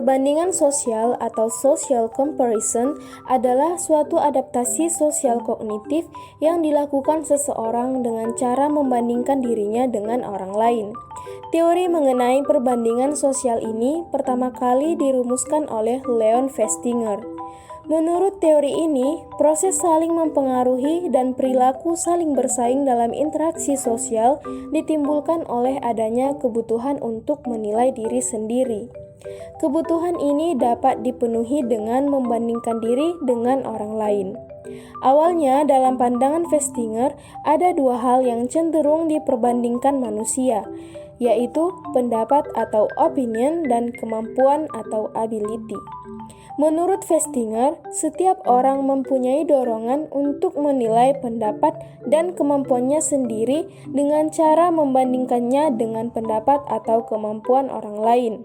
Perbandingan sosial atau social comparison adalah suatu adaptasi sosial kognitif yang dilakukan seseorang dengan cara membandingkan dirinya dengan orang lain. Teori mengenai perbandingan sosial ini pertama kali dirumuskan oleh Leon Festinger. Menurut teori ini, proses saling mempengaruhi dan perilaku saling bersaing dalam interaksi sosial ditimbulkan oleh adanya kebutuhan untuk menilai diri sendiri. Kebutuhan ini dapat dipenuhi dengan membandingkan diri dengan orang lain. Awalnya, dalam pandangan Festinger, ada dua hal yang cenderung diperbandingkan manusia, yaitu pendapat atau opinion dan kemampuan atau ability. Menurut Festinger, setiap orang mempunyai dorongan untuk menilai pendapat dan kemampuannya sendiri dengan cara membandingkannya dengan pendapat atau kemampuan orang lain.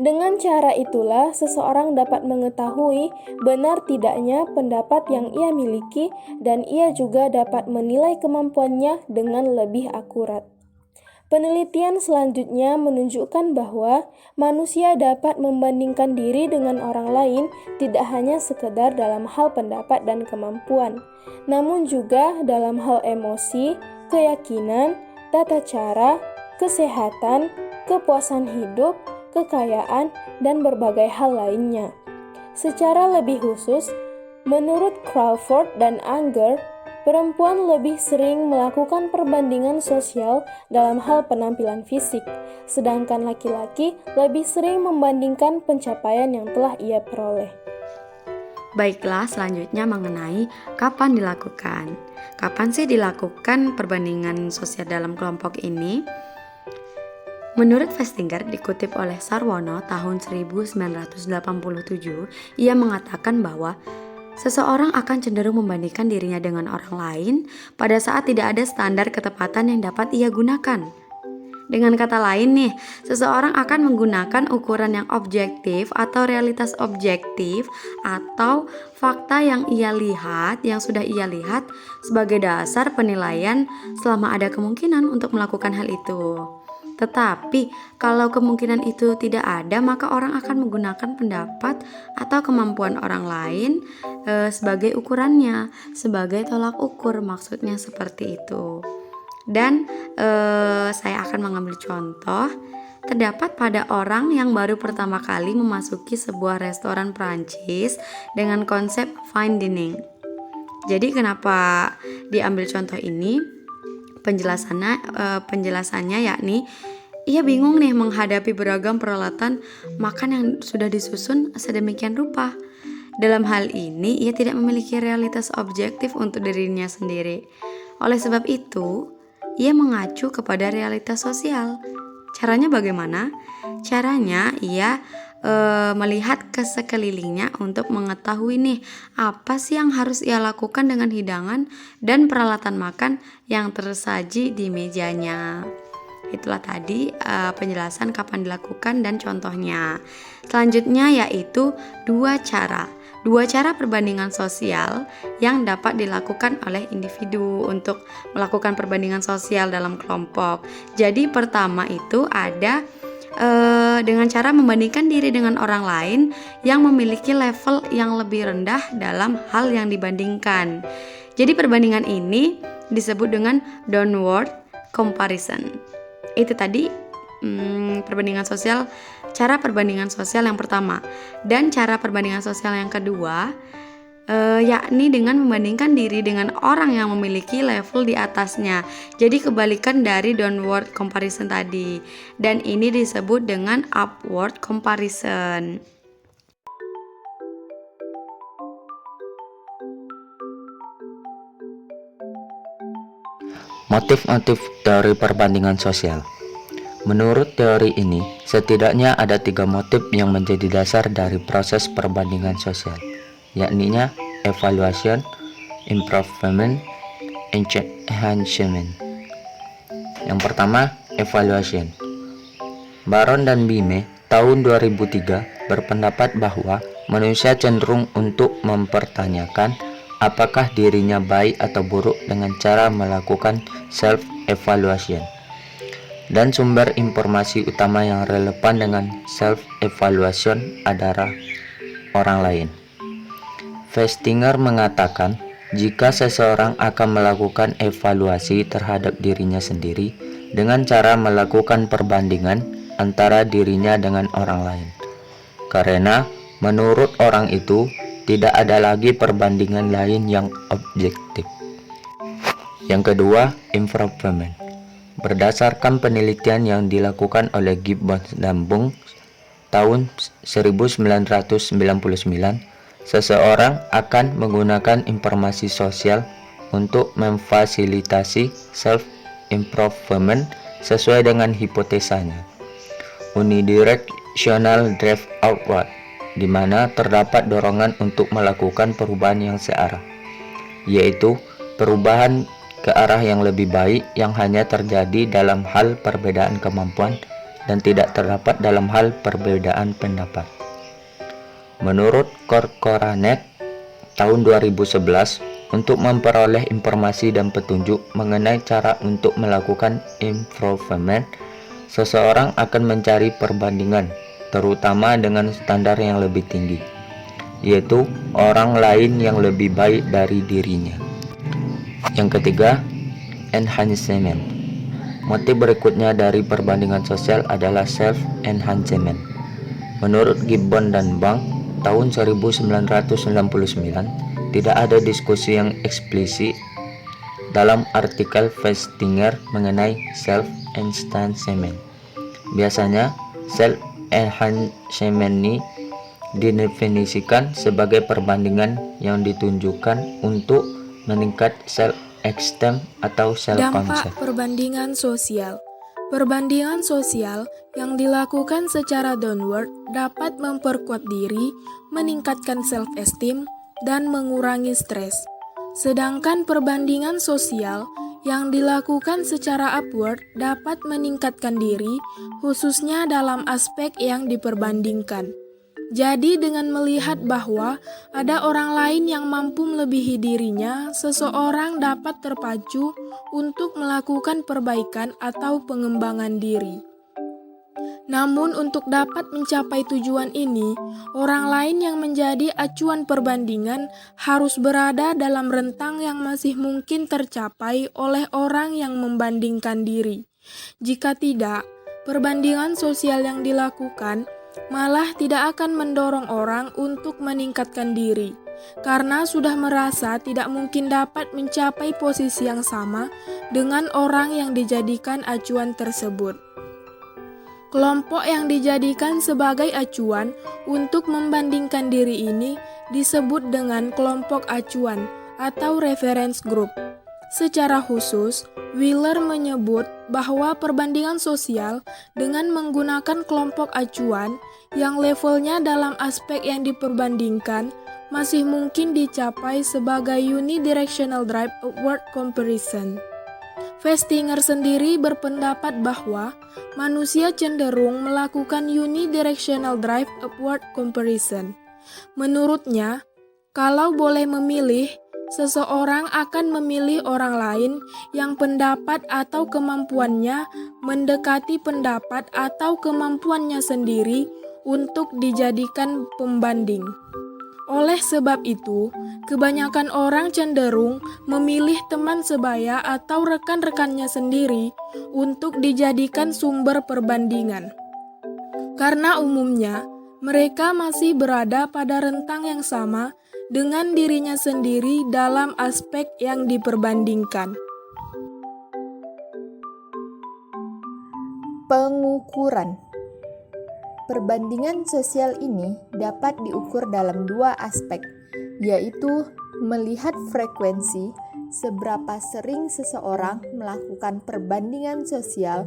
Dengan cara itulah seseorang dapat mengetahui benar tidaknya pendapat yang ia miliki dan ia juga dapat menilai kemampuannya dengan lebih akurat. Penelitian selanjutnya menunjukkan bahwa manusia dapat membandingkan diri dengan orang lain tidak hanya sekedar dalam hal pendapat dan kemampuan, namun juga dalam hal emosi, keyakinan, tata cara, kesehatan, kepuasan hidup, kekayaan, dan berbagai hal lainnya. Secara lebih khusus, menurut Crawford dan Unger, perempuan lebih sering melakukan perbandingan sosial dalam hal penampilan fisik, sedangkan laki-laki lebih sering membandingkan pencapaian yang telah ia peroleh. Baiklah, selanjutnya mengenai kapan dilakukan. Kapan sih dilakukan perbandingan sosial dalam kelompok ini? Menurut Festinger, dikutip oleh Sarwono tahun 1987, ia mengatakan bahwa seseorang akan cenderung membandingkan dirinya dengan orang lain pada saat tidak ada standar ketepatan yang dapat ia gunakan. Dengan kata lain nih, seseorang akan menggunakan ukuran yang objektif atau realitas objektif atau fakta yang sudah ia lihat sebagai dasar penilaian selama ada kemungkinan untuk melakukan hal itu. Tetapi, kalau kemungkinan itu tidak ada, maka orang akan menggunakan pendapat atau kemampuan orang lain sebagai ukurannya, sebagai tolak ukur, maksudnya seperti itu. Dan saya akan mengambil contoh. Terdapat pada orang yang baru pertama kali memasuki sebuah restoran Prancis dengan konsep fine dining. Jadi kenapa diambil contoh ini? Penjelasannya yakni ia bingung nih menghadapi beragam peralatan makan yang sudah disusun sedemikian rupa. Dalam hal ini ia tidak memiliki realitas objektif untuk dirinya sendiri. Oleh sebab itu, ia mengacu kepada realitas sosial. Caranya bagaimana? Caranya ia melihat ke sekelilingnya untuk mengetahui nih apa sih yang harus ia lakukan dengan hidangan dan peralatan makan yang tersaji di mejanya. Itulah tadi penjelasan kapan dilakukan dan contohnya. Selanjutnya yaitu dua cara perbandingan sosial yang dapat dilakukan oleh individu untuk melakukan perbandingan sosial dalam kelompok. Jadi pertama itu ada dengan cara membandingkan diri dengan orang lain yang memiliki level yang lebih rendah dalam hal yang dibandingkan. Jadi perbandingan ini disebut dengan downward comparison. Itu tadi cara perbandingan sosial yang pertama. Dan cara perbandingan sosial yang kedua yakni dengan membandingkan diri dengan orang yang memiliki level di atasnya. Jadi kebalikan dari downward comparison tadi. Dan ini disebut dengan upward comparison. Motif-motif teori perbandingan sosial. Menurut teori ini, setidaknya ada 3 motif yang menjadi dasar dari proses perbandingan sosial, yakninya evaluation, improvement, enhancement. Yang pertama, evaluation. Baron dan Bime tahun 2003 berpendapat bahwa manusia cenderung untuk mempertanyakan apakah dirinya baik atau buruk dengan cara melakukan self-evaluation. dan sumber informasi utama yang relevan dengan self-evaluation adalah orang lain. Festinger mengatakan, jika seseorang akan melakukan evaluasi terhadap dirinya sendiri dengan cara melakukan perbandingan antara dirinya dengan orang lain. Karena menurut orang itu, tidak ada lagi perbandingan lain yang objektif. Yang kedua, improvement. Berdasarkan penelitian yang dilakukan oleh Gibbons dan Bung tahun 1999, seseorang akan menggunakan informasi sosial untuk memfasilitasi self-improvement sesuai dengan hipotesanya. Unidirectional drive outward, di mana terdapat dorongan untuk melakukan perubahan yang searah, yaitu perubahan ke arah yang lebih baik yang hanya terjadi dalam hal perbedaan kemampuan dan tidak terdapat dalam hal perbedaan pendapat. Menurut Corcoranet tahun 2011, untuk memperoleh informasi dan petunjuk mengenai cara untuk melakukan improvement, seseorang akan mencari perbandingan, terutama dengan standar yang lebih tinggi, yaitu orang lain yang lebih baik dari dirinya. Yang ketiga, enhancement. Motif berikutnya dari perbandingan sosial adalah self-enhancement. Menurut Gibbon dan Bang tahun 1999, tidak ada diskusi yang eksplisit dalam artikel Festinger mengenai self-enhancement. Biasanya, self-enhancement ini didefinisikan sebagai perbandingan yang ditunjukkan untuk meningkat self-esteem atau self-concept. Dampak perbandingan sosial. Perbandingan sosial yang dilakukan secara downward dapat memperkuat diri, meningkatkan self-esteem, dan mengurangi stres. Sedangkan perbandingan sosial yang dilakukan secara upward dapat meningkatkan diri, khususnya dalam aspek yang diperbandingkan. Jadi dengan melihat bahwa ada orang lain yang mampu melebihi dirinya, seseorang dapat terpacu untuk melakukan perbaikan atau pengembangan diri. Namun untuk dapat mencapai tujuan ini, orang lain yang menjadi acuan perbandingan harus berada dalam rentang yang masih mungkin tercapai oleh orang yang membandingkan diri. Jika tidak, perbandingan sosial yang dilakukan malah tidak akan mendorong orang untuk meningkatkan diri, karena sudah merasa tidak mungkin dapat mencapai posisi yang sama dengan orang yang dijadikan acuan tersebut. Kelompok yang dijadikan sebagai acuan untuk membandingkan diri ini disebut dengan kelompok acuan atau reference group. Secara khusus, Wheeler menyebut bahwa perbandingan sosial dengan menggunakan kelompok acuan yang levelnya dalam aspek yang diperbandingkan masih mungkin dicapai sebagai unidirectional drive upward comparison. Festinger sendiri berpendapat bahwa manusia cenderung melakukan unidirectional drive upward comparison. Menurutnya, kalau boleh memilih, seseorang akan memilih orang lain yang pendapat atau kemampuannya mendekati pendapat atau kemampuannya sendiri untuk dijadikan pembanding. Oleh sebab itu, kebanyakan orang cenderung memilih teman sebaya atau rekan-rekannya sendiri untuk dijadikan sumber perbandingan. Karena umumnya, mereka masih berada pada rentang yang sama dengan dirinya sendiri dalam aspek yang diperbandingkan. Pengukuran. Perbandingan sosial ini dapat diukur dalam dua aspek, yaitu melihat frekuensi, seberapa sering seseorang melakukan perbandingan sosial,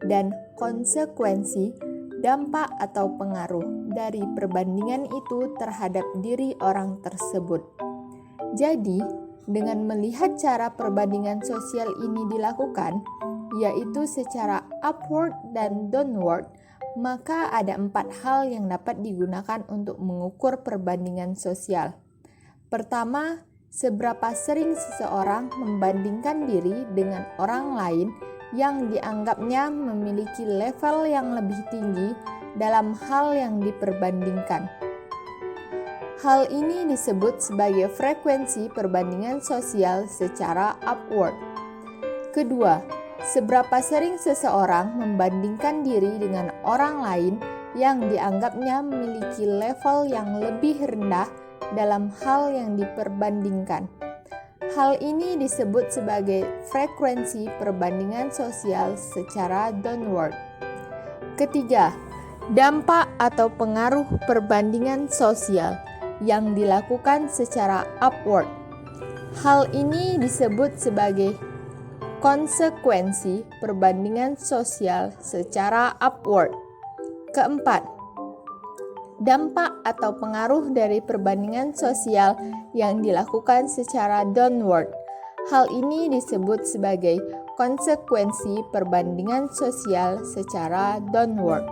dan konsekuensi, dampak atau pengaruh dari perbandingan itu terhadap diri orang tersebut. Jadi, dengan melihat cara perbandingan sosial ini dilakukan, yaitu secara upward dan downward, maka ada 4 hal yang dapat digunakan untuk mengukur perbandingan sosial. Pertama, seberapa sering seseorang membandingkan diri dengan orang lain yang dianggapnya memiliki level yang lebih tinggi dalam hal yang diperbandingkan. Hal ini disebut sebagai frekuensi perbandingan sosial secara upward. Kedua, seberapa sering seseorang membandingkan diri dengan orang lain yang dianggapnya memiliki level yang lebih rendah dalam hal yang diperbandingkan. Hal ini disebut sebagai frekuensi perbandingan sosial secara downward. Ketiga, dampak atau pengaruh perbandingan sosial yang dilakukan secara upward. Hal ini disebut sebagai konsekuensi perbandingan sosial secara upward. Keempat, dampak atau pengaruh dari perbandingan sosial yang dilakukan secara downward. Hal ini disebut sebagai konsekuensi perbandingan sosial secara downward.